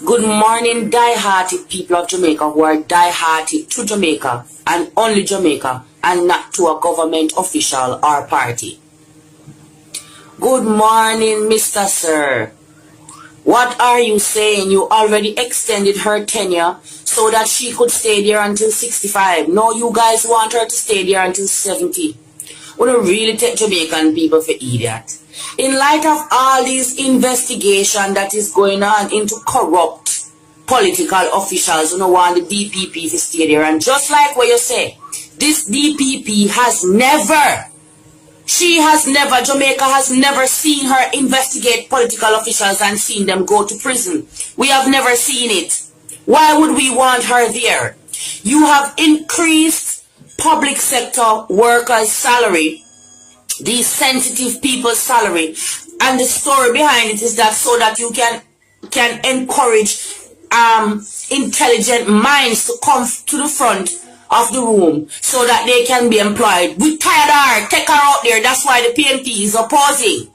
Good morning, die-hearted people of Jamaica who are die-hearted to Jamaica and only Jamaica and not to a government official or party. Good morning, Mr. Sir. What are you saying? You already extended her tenure so that she could stay there until 65. No, you guys want her to stay there until 70. We don't really take Jamaican people for idiot. In light of all these investigation that is going on into corrupt political officials who don't want the DPP to stay there, and just like what you say, this DPP has never, Jamaica has never seen her investigate political officials and seen them go to prison. We have never seen it. Why would we want her there? You have increased public sector workers' salary, these sensitive people's salary, and the story behind it is that so that you can encourage intelligent minds to come to the front of the room so that they can be employed. We tired her, take her out there. That's why the PNP is opposing.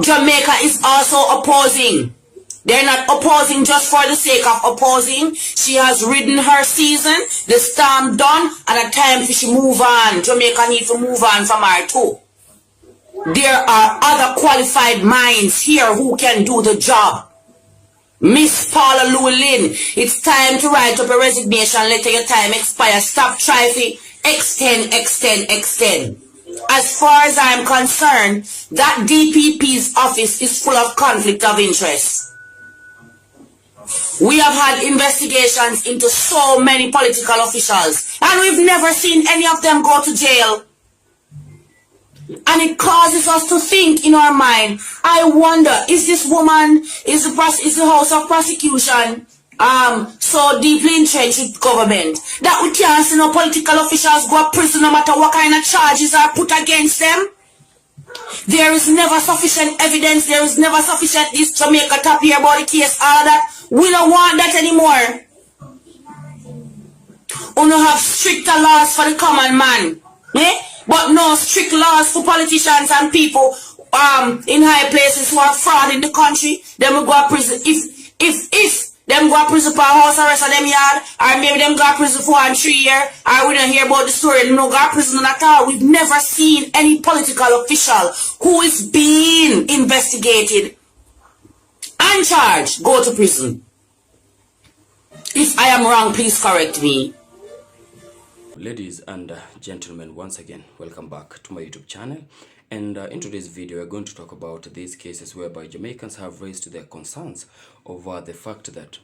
Jamaica is also opposing. They're not opposing just for the sake of opposing. She has ridden her season, the storm done, and a time for she move on. Jamaica needs to move on from her too. There are other qualified minds here who can do the job. Miss Paula Llewellyn, it's time to write up a resignation letter. Your time expires. Stop trying to extend. As far as I'm concerned, that DPP's office is full of conflict of interest. We have had investigations into so many political officials, and we've never seen any of them go to jail. And it causes us to think in our mind, I wonder, is this woman, is the House of Prosecution so deeply entrenched with government that we can't see no political officials go to prison no matter what kind of charges are put against them? There is never sufficient evidence, there is never sufficient this Jamaica top here about the case, all that. We don't want that anymore. We don't have stricter laws for the common man. But no strict laws for politicians and people in high places who are fraud in the country. Them will go to prison. If them go to prison for house arrest of them yard, or maybe them go to prison for 1 3 years, or we don't hear about the story, them no go to prison at all. We've never seen any political official who is being investigated and charged go to prison. If I am wrong, please correct me. Ladies and gentlemen, once again, welcome back to my YouTube channel. And in today's video, we're going to talk about these cases whereby Jamaicans have raised their concerns over the fact that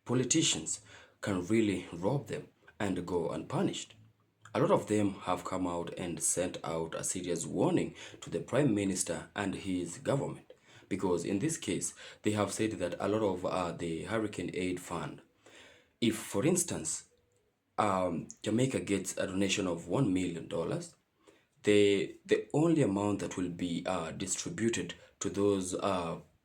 politicians can really rob them and go unpunished. A lot of them have come out and sent out a serious warning to the Prime Minister and his government. Because in this case, they have said that a lot of the Hurricane Aid Fund, if, for instance, Jamaica gets a donation of $1 million, the only amount that will be distributed to those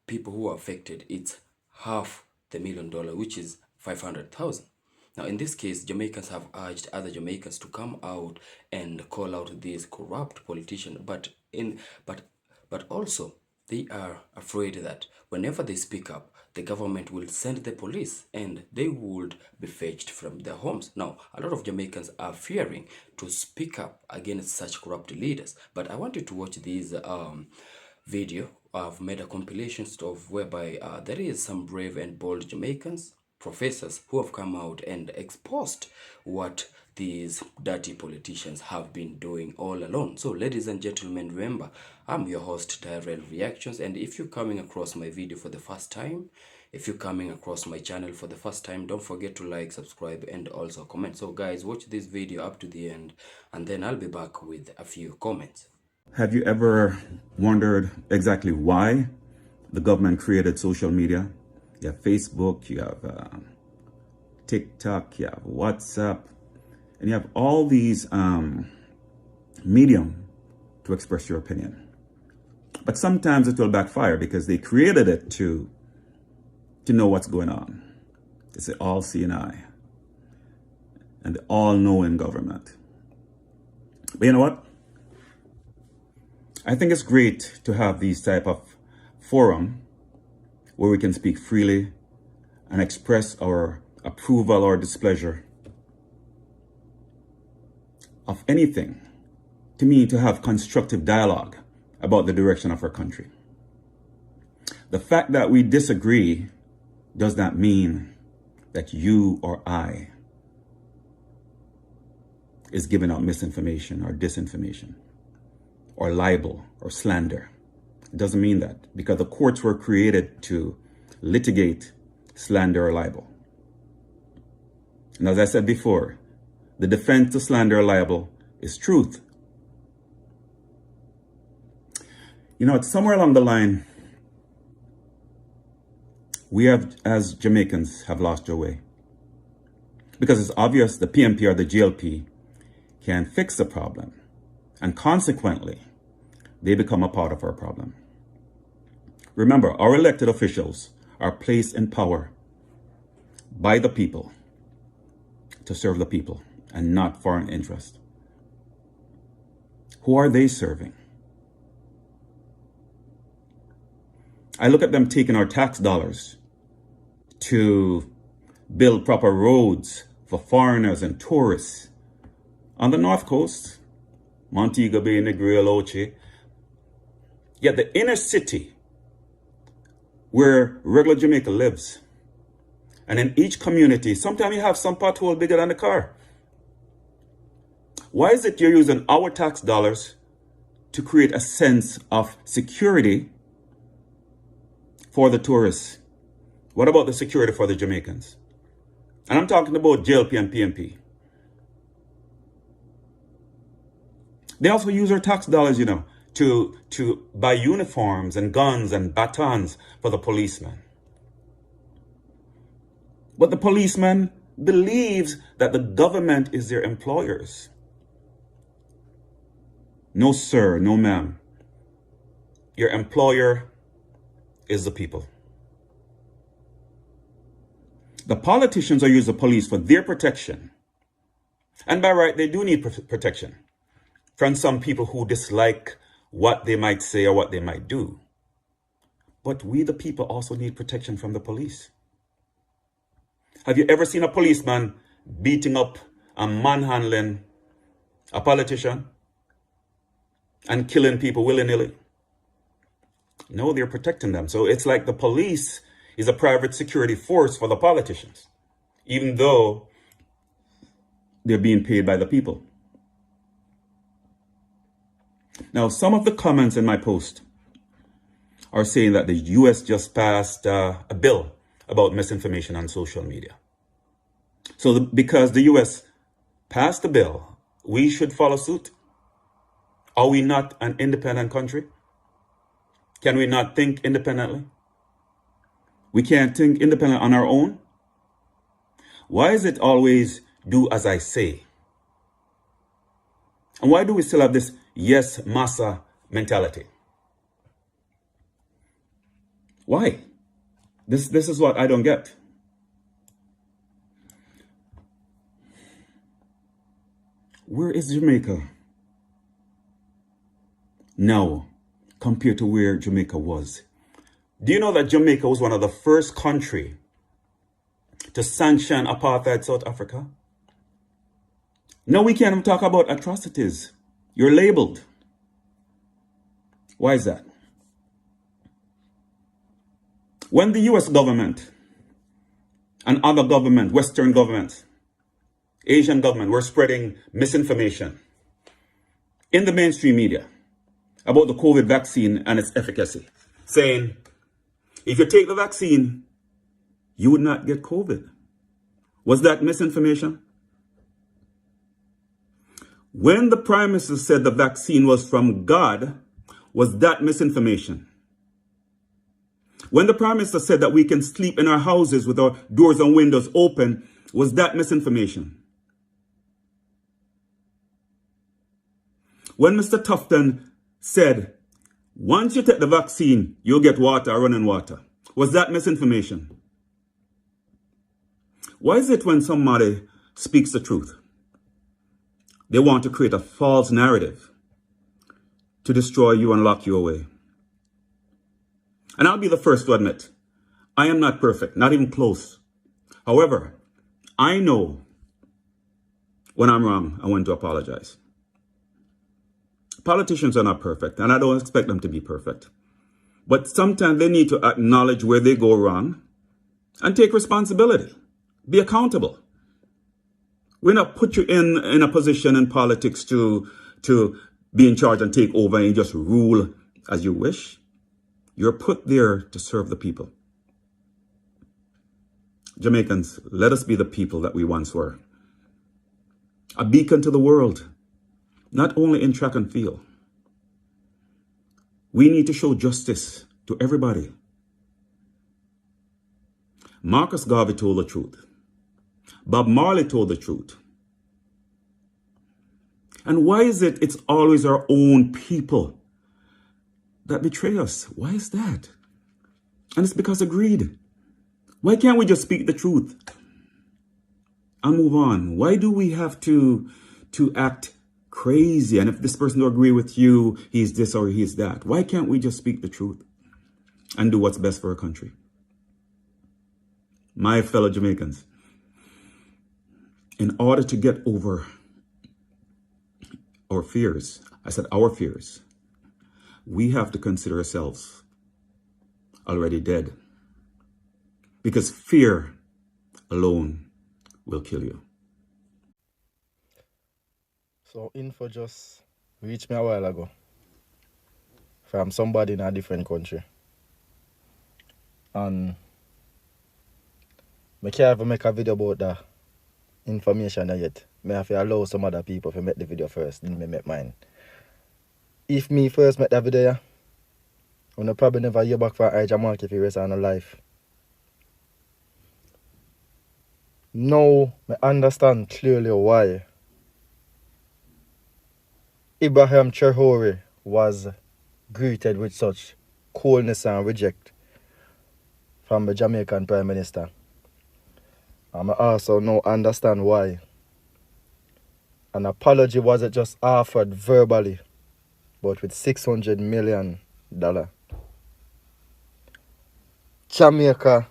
people who are affected, it's $500,000, which is 500,000. Now, in this case, Jamaicans have urged other Jamaicans to come out and call out these corrupt politicians, but also they are afraid that whenever they speak up, the government will send the police and they would be fetched from their homes. Now, a lot of Jamaicans are fearing to speak up against such corrupt leaders. But I want you to watch this video. I've made a compilation of whereby there is some brave and bold Jamaicans, professors, who have come out and exposed what these dirty politicians have been doing all along. So, ladies and gentlemen, remember, I'm your host, Tyrell Reactions, and if you're coming across my video for the first time, if you're coming across my channel for the first time, don't forget to like, subscribe, and also comment. So guys, watch this video up to the end, and then I'll be back with a few comments. Have you ever wondered exactly why the government created social media? You have Facebook, you have TikTok, you have WhatsApp, and you have all these medium to express your opinion. But sometimes it will backfire because they created it to know what's going on. It's the all-seeing eye and the all-knowing government. But you know what? I think it's great to have these type of forum where we can speak freely and express our approval or displeasure of anything, to me, to have constructive dialogue about the direction of our country. The fact that we disagree does not mean that you or I is giving out misinformation or disinformation or libel or slander. It doesn't mean that, because the courts were created to litigate slander or libel. And as I said before, the defense to slander or libel is truth. You know, it's somewhere along the line, we have, as Jamaicans, have lost our way. Because it's obvious the PMP or the GLP can fix the problem. And consequently, they become a part of our problem. Remember, our elected officials are placed in power by the people to serve the people and not foreign interest. Who are they serving? I look at them taking our tax dollars to build proper roads for foreigners and tourists on the North Coast, Montego Bay, Negril, Oche. Yet the inner city, where regular Jamaica lives, and in each community, sometimes you have some pothole bigger than the car. Why is it you're using our tax dollars to create a sense of security for the tourists? What about the security for the Jamaicans? And I'm talking about JLP and PMP. They also use our tax dollars, you know, to buy uniforms and guns and batons for the policemen. But the policeman believes that the government is their employers. No, sir, no, ma'am. Your employer is the people. The politicians are using the police for their protection. And by right, they do need protection from some people who dislike what they might say or what they might do. But we, the people, also need protection from the police. Have you ever seen a policeman beating up and manhandling a politician and killing people willy-nilly? No, they're protecting them. So it's like the police is a private security force for the politicians, even though they're being paid by the people. Now, some of the comments in my post are saying that the US just passed a bill about misinformation on social media. So because the US passed the bill, we should follow suit. Are we not an independent country? Can we not think independently? We can't think independently on our own? Why is it always do as I say? And why do we still have this yes, massa mentality? Why? This is what I don't get. Where is Jamaica now compared to where Jamaica was? Do you know that Jamaica was one of the first countries to sanction apartheid South Africa? Now we can't even talk about atrocities. You're labeled. Why is that? When the US government and other government, Western governments, Asian government were spreading misinformation in the mainstream media about the COVID vaccine and its efficacy, saying, if you take the vaccine, you would not get COVID. Was that misinformation? When the Prime Minister said the vaccine was from God, was that misinformation? When the Prime Minister said that we can sleep in our houses with our doors and windows open, was that misinformation? When Mr. Tufton said, once you take the vaccine, you'll get water, running water, was that misinformation? Why is it when somebody speaks the truth, they want to create a false narrative to destroy you and lock you away? And I'll be the first to admit, I am not perfect, not even close. However, I know when I'm wrong, I want to apologize. Politicians are not perfect, and I don't expect them to be perfect. But sometimes they need to acknowledge where they go wrong and take responsibility. Be accountable. We're not put you in a position in politics to be in charge and take over and just rule as you wish. You're put there to serve the people. Jamaicans, let us be the people that we once were. A beacon to the world, not only in track and field. We need to show justice to everybody. Marcus Garvey told the truth. Bob Marley told the truth. And why is it it's always our own people that betray us? Why is that? And it's because of greed. Why can't we just speak the truth and move on? Why do we have to act crazy? And if this person don't agree with you, he's this or he's that. Why can't we just speak the truth and do what's best for our country? My fellow Jamaicans, in order to get over our fears, I said our fears, we have to consider ourselves already dead. Because fear alone will kill you. So info just reached me a while ago from somebody in a different country. And I can't even make a video about that information yet. I have to allow some other people to make the video first, then I make mine. If me first make that video, I will probably never hear back from Jamaica if he rest on life. Now, I understand clearly why Ibrahim Traore was greeted with such coldness and reject from the Jamaican Prime Minister. And I also now understand why an apology wasn't just offered verbally, but with $600 million. Jamaica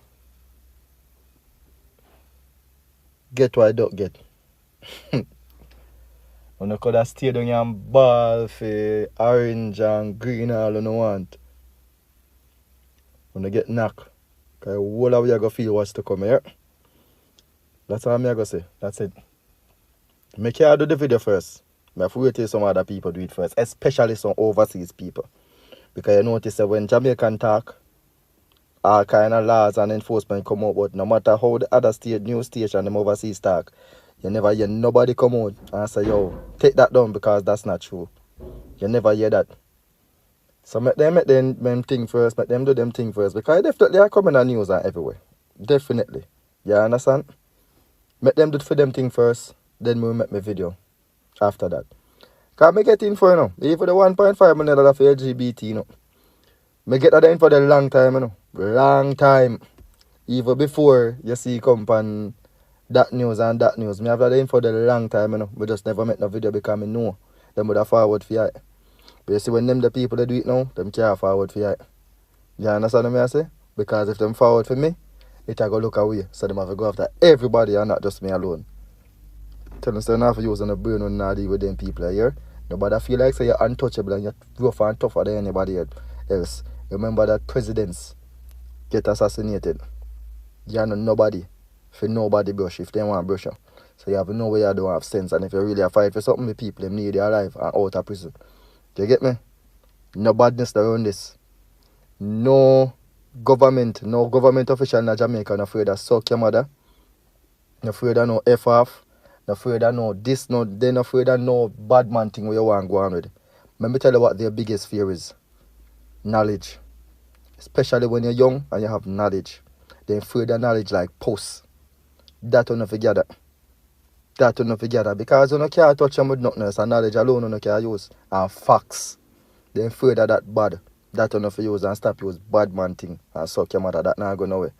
get what I don't get. When I could have stayed down here and ball for orange and green all you want. When I get knocked, because all of you are going to feel what's to come here. That's all I'm going to say. That's it. Make sure I do the video first. I have to wait till some other people do it first, especially some overseas people. Because you notice that when Jamaican talk, all kind of laws and enforcement come out, but no matter how the other state, news station, them overseas talk, you never hear nobody come out and say, yo, take that down because that's not true. You never hear that. So make them thing first, make them do them thing first, because definitely are coming on news and everywhere. Definitely. You understand? Make them do for them thing first, then we'll make my video after that. Because I get in for, you know, even the $1.5 million for LGBT, you know. I get that in for the long time, you know. Long time. Even before you see come on that news and that news. I have that in for the long time, you know. We just never make no video because I know them would have forward for it. But you see when them the people that do it now, them can't forward for it. You understand what I say? Because if them forward for me, it will go look away. So them have to go after everybody and not just me alone. Tell them so you have to use on the brain when not deal with them people here. Nobody feel like say you're untouchable and you're rough and tougher than anybody else. Remember that presidents get assassinated. You know nobody. For nobody brush if they want to brush you. So you have no way you don't have sense. And if you really fight for something, the people them need their life and out of prison. Do you get me? No badness around this. No government official in Jamaica not afraid of suck your mother. Not afraid of no F off. Not afraid of no this, no they not afraid of no bad man thing where you want to go on with. Let me tell you what their biggest fear is. Knowledge. Especially when you're young and you have knowledge. They're afraid of knowledge like posts. That will not forget that. That will not forget that. Because you can't touch them with nothing else. And knowledge alone you can't use. And facts. They're afraid of that bad. That will not use and stop use bad man thing. And suck your mother. That not go nowhere.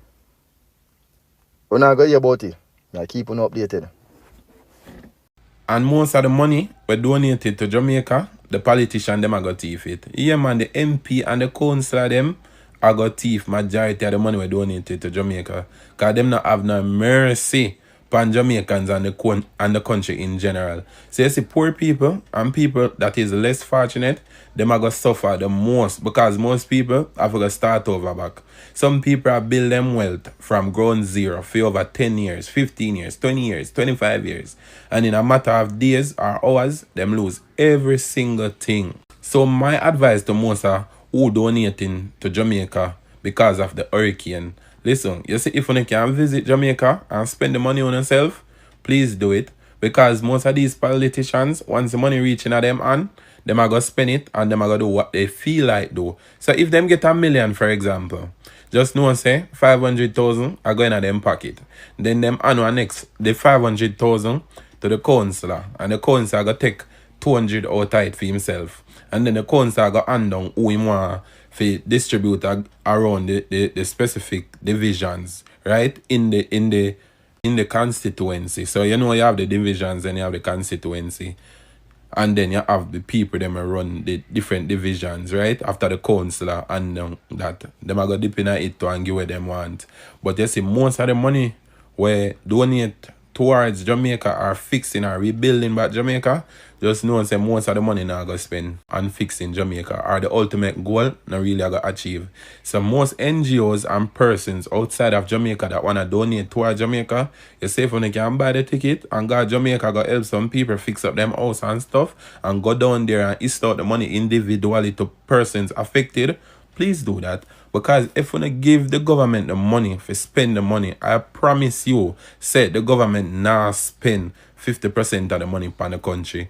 We're not going to hear about it. I keep on updated. And most of the money we donated to Jamaica, the politician them are got thief it. Yeah man, the MP and the councillor them I got thief majority of the money we donated to Jamaica. Because them not have no mercy upon Jamaicans and the country in general. So you see poor people and people that is less fortunate, them are going to suffer the most because most people have to start over back. Some people have built them wealth from ground zero for over 10 years, 15 years, 20 years, 25 years. And in a matter of days or hours, them lose every single thing. So my advice to most who donating to Jamaica because of the hurricane, listen, you see, if you can visit Jamaica and spend the money on yourself, please do it. Because most of these politicians, once the money reaching at them hand, them are going to spend it and them are going to do what they feel like do. So if them get $1 million, for example, just know say 500,000 are going in them pocket. Then them annual next the 500,000 to the councillor, and the councillor going to take 200 out of it for himself. And then the councillor go hand down who he want to distribute around the specific divisions, right? In the constituency. So you know you have the divisions and you have the constituency. And then you have the people them run the different divisions, right? After the councillor and that. Them are going to dip in it to and give what them want. But you see, most of the money where donate towards Jamaica or fixing or rebuilding back Jamaica, just know say most of the money now go spend on fixing Jamaica or the ultimate goal not really go achieve. So most NGOs and persons outside of Jamaica that want to donate towards Jamaica, you say if you can buy the ticket and go to Jamaica, go help some people fix up them house and stuff and go down there and issue out the money individually to persons affected, please do that. Because if you give the government the money for spend the money, I promise you, say the government now spend 50% of the money upon the country.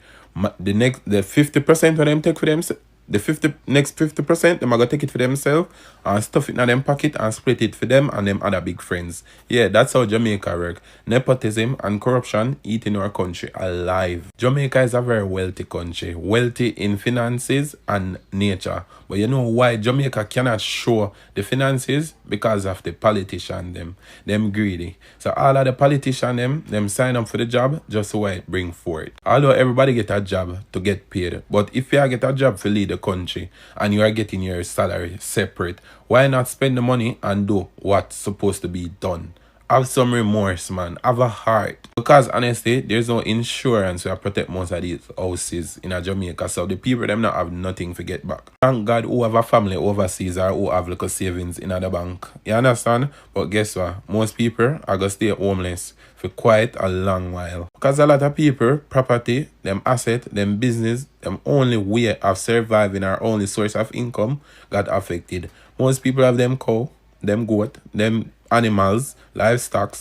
The 50% of them take for themselves. The next 50%, them are gonna take it for themselves and stuff it in them pocket and split it for them and them other big friends. Yeah, that's how Jamaica work. Nepotism and corruption eating our country alive. Jamaica is a very wealthy country, wealthy in finances and nature. But you know why Jamaica cannot show the finances? Because of the politician them greedy. So all of the politician them sign up for the job just so it bring forth. Although everybody get a job to get paid, but if you get a job to lead the country and you are getting your salary separate, why not spend the money and do what's supposed to be done? Have some remorse, man. Have a heart. Because honestly, there's no insurance to protect most of these houses in Jamaica. So the people them not have nothing to get back. Thank God who have a family overseas or who have little savings in the bank. You understand? But guess what? Most people are gonna stay homeless for quite a long while. Because a lot of people, property, them asset, them business, them only way of surviving or only source of income got affected. Most people have them cow, them goat, them animals, livestock,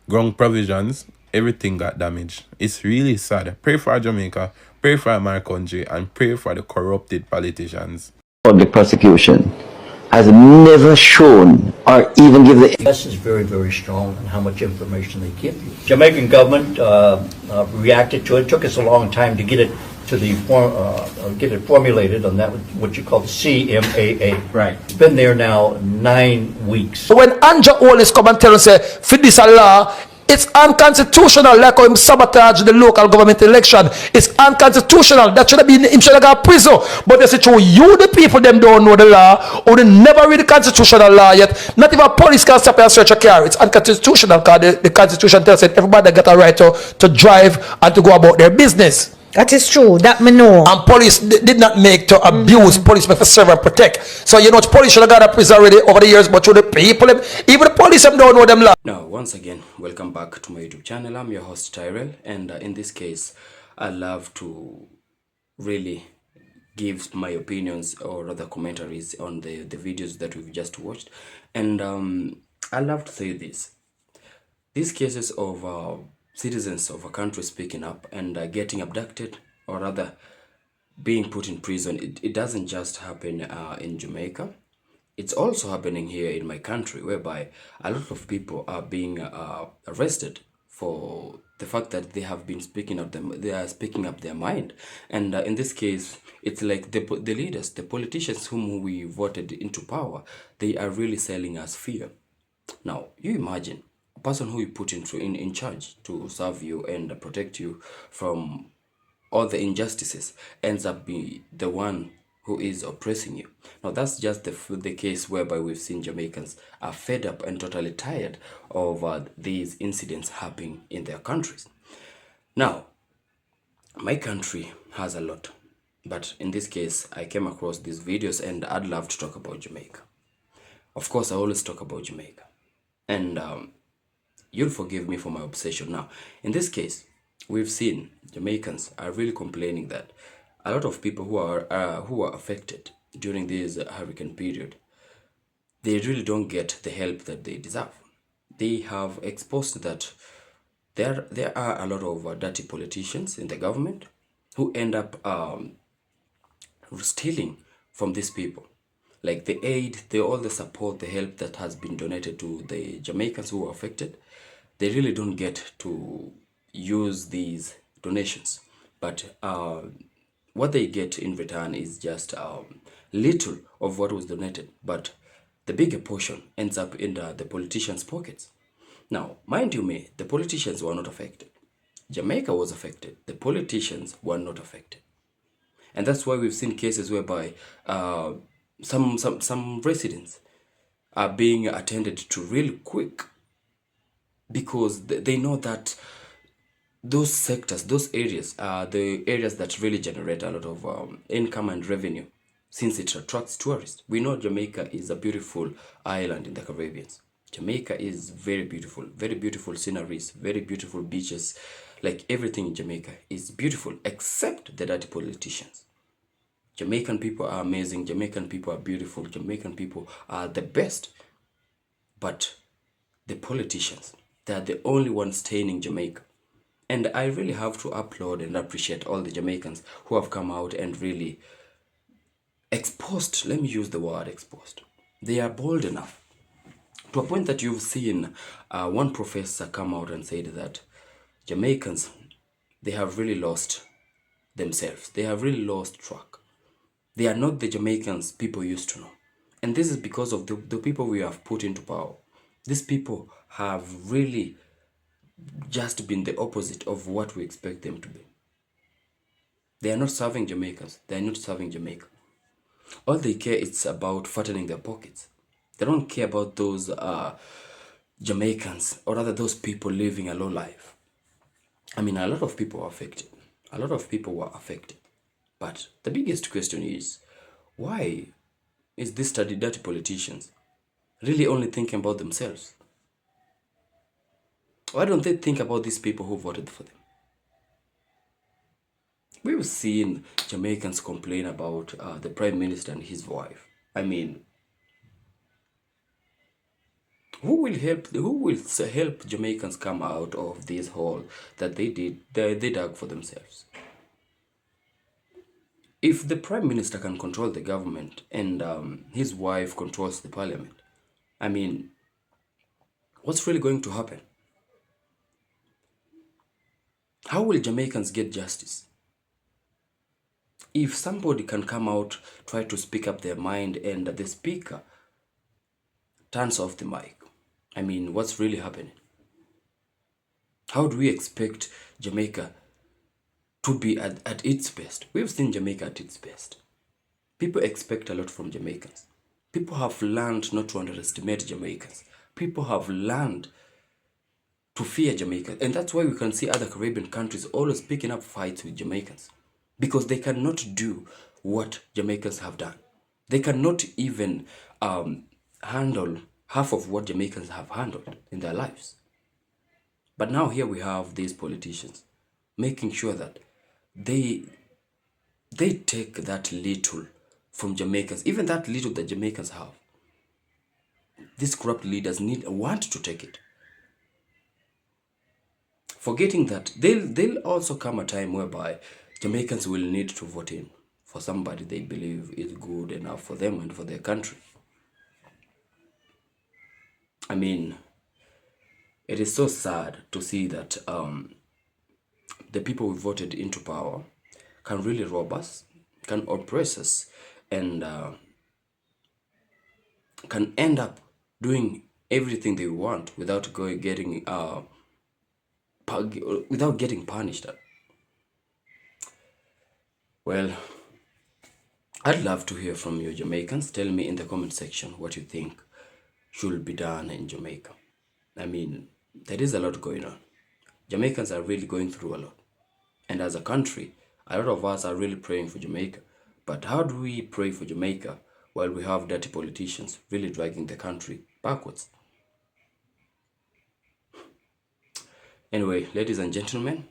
ground provisions, everything got damaged. It's really sad. Pray for Jamaica, pray for my country, and pray for the corrupted politicians. Public prosecution has never shown or even give the... US is very, very strong on how much information they give you. Jamaican government reacted to it. It took us a long time to get it to the get it formulated on that, what you call the CMAA. Right. It's been there now 9 weeks. So when Anja Olis come and tell us, say, for this law, it's unconstitutional, like how him sabotage the local government election. It's unconstitutional. That should have been, him should have got prison. But they say, you the people, them don't know the law, or they never read the constitutional law yet. Not even police can stop and search a car. It's unconstitutional because the constitution tells that everybody got a right to drive and to go about their business. That is true. That me know. And police did not make to abuse. Police make to serve and protect. So you know, police should have got a prison already over the years, but to the people, even the police don't know them law. Now, once again, welcome back to my YouTube channel. I'm your host Tyrell, and in this case, I love to really give my opinions or rather commentaries on the videos that we've just watched. And I love to say this: these cases of citizens of a country speaking up and getting abducted, or rather being put in prison, it doesn't just happen in Jamaica. It's also happening here in my country, whereby a lot of people are being arrested for the fact that they have been speaking up they are speaking up their mind. And in this case, it's like the leaders, the politicians whom we voted into power, they are really selling us fear. Now, you imagine a person who you put in charge to serve you and protect you from all the injustices ends up being the one who is oppressing you. Now that's just the case whereby we've seen Jamaicans are fed up and totally tired of these incidents happening in their countries. Now, my country has a lot, but in this case, I came across these videos and I'd love to talk about Jamaica. Of course, I always talk about Jamaica, and you'll forgive me for my obsession. Now, in this case, we've seen Jamaicans are really complaining that a lot of people who are affected during this hurricane period, they really don't get the help that they deserve. They have exposed that there are a lot of dirty politicians in the government who end up stealing from these people, like the aid, all the support, the help that has been donated to the Jamaicans who are affected. They really don't get to use these donations, but what they get in return is just little of what was donated, but the bigger portion ends up in the politicians' pockets. Now, mind you me, the politicians were not affected. Jamaica was affected. The politicians were not affected. And that's why we've seen cases whereby some residents are being attended to really quick, because they know that those sectors, those areas are the areas that really generate a lot of income and revenue, since it attracts tourists. We know Jamaica is a beautiful island in the Caribbean. Jamaica is very beautiful sceneries, very beautiful beaches. Like everything in Jamaica is beautiful except the dirty politicians. Jamaican people are amazing. Jamaican people are beautiful. Jamaican people are the best. But the politicians, they are the only ones staining Jamaica. And I really have to applaud and appreciate all the Jamaicans who have come out and really exposed, let me use the word exposed. They are bold enough to a point that you've seen one professor come out and said that Jamaicans, they have really lost themselves. They have really lost track. They are not the Jamaicans people used to know. And this is because of the people we have put into power. These people have really just been the opposite of what we expect them to be. They are not serving Jamaicans. They are not serving Jamaica. All they care is about fattening their pockets. They don't care about those Jamaicans, or rather those people living a low life. I mean, a lot of people are affected. A lot of people were affected. But the biggest question is, why is these dirty politicians really only thinking about themselves? Why don't they think about these people who voted for them? We've seen Jamaicans complain about the Prime Minister and his wife. I mean, who will help Jamaicans come out of this hole that they dug for themselves? If the Prime Minister can control the government and his wife controls the parliament, I mean, what's really going to happen? How will Jamaicans get justice? If somebody can come out, try to speak up their mind, and the speaker turns off the mic, I mean, what's really happening? How do we expect Jamaica to be at its best? We've seen Jamaica at its best. People expect a lot from Jamaicans. People have learned not to underestimate Jamaicans. People have learned to fear Jamaica. And that's why we can see other Caribbean countries always picking up fights with Jamaicans, because they cannot do what Jamaicans have done. They cannot even handle half of what Jamaicans have handled in their lives. But now here we have these politicians making sure that they take that little from Jamaicans, even that little that Jamaicans have. These corrupt leaders want to take it, forgetting that there'll also come a time whereby Jamaicans will need to vote in for somebody they believe is good enough for them and for their country. I mean, it is so sad to see that the people we voted into power can really rob us, can oppress us, and can end up doing everything they want without getting punished. Well, I'd love to hear from you, Jamaicans. Tell me in the comment section what you think should be done in Jamaica. I mean, there is a lot going on. Jamaicans are really going through a lot. And as a country, a lot of us are really praying for Jamaica. But how do we pray for Jamaica while we have dirty politicians really dragging the country backwards? Anyway, ladies and gentlemen,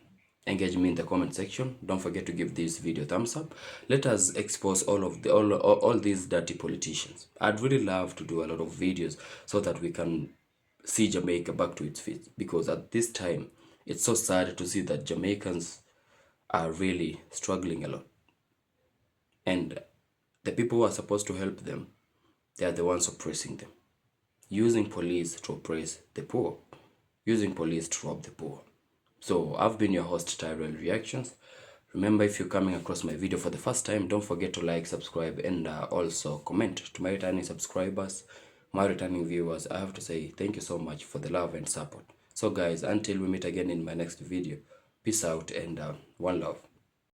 engage me in the comment section. Don't forget to give this video a thumbs up. Let us expose all these dirty politicians. I'd really love to do a lot of videos so that we can see Jamaica back to its feet, because at this time it's so sad to see that Jamaicans are really struggling a lot, and the people who are supposed to help them, they are the ones oppressing them, using police to oppress the poor, using police to rob the poor. So I've been your host, Tyrell Reactions. Remember, if you're coming across my video for the first time, don't forget to like, subscribe, and also comment. To my returning subscribers, my returning viewers, I have to say thank you so much for the love and support. So guys, until we meet again in my next video, peace out and one love.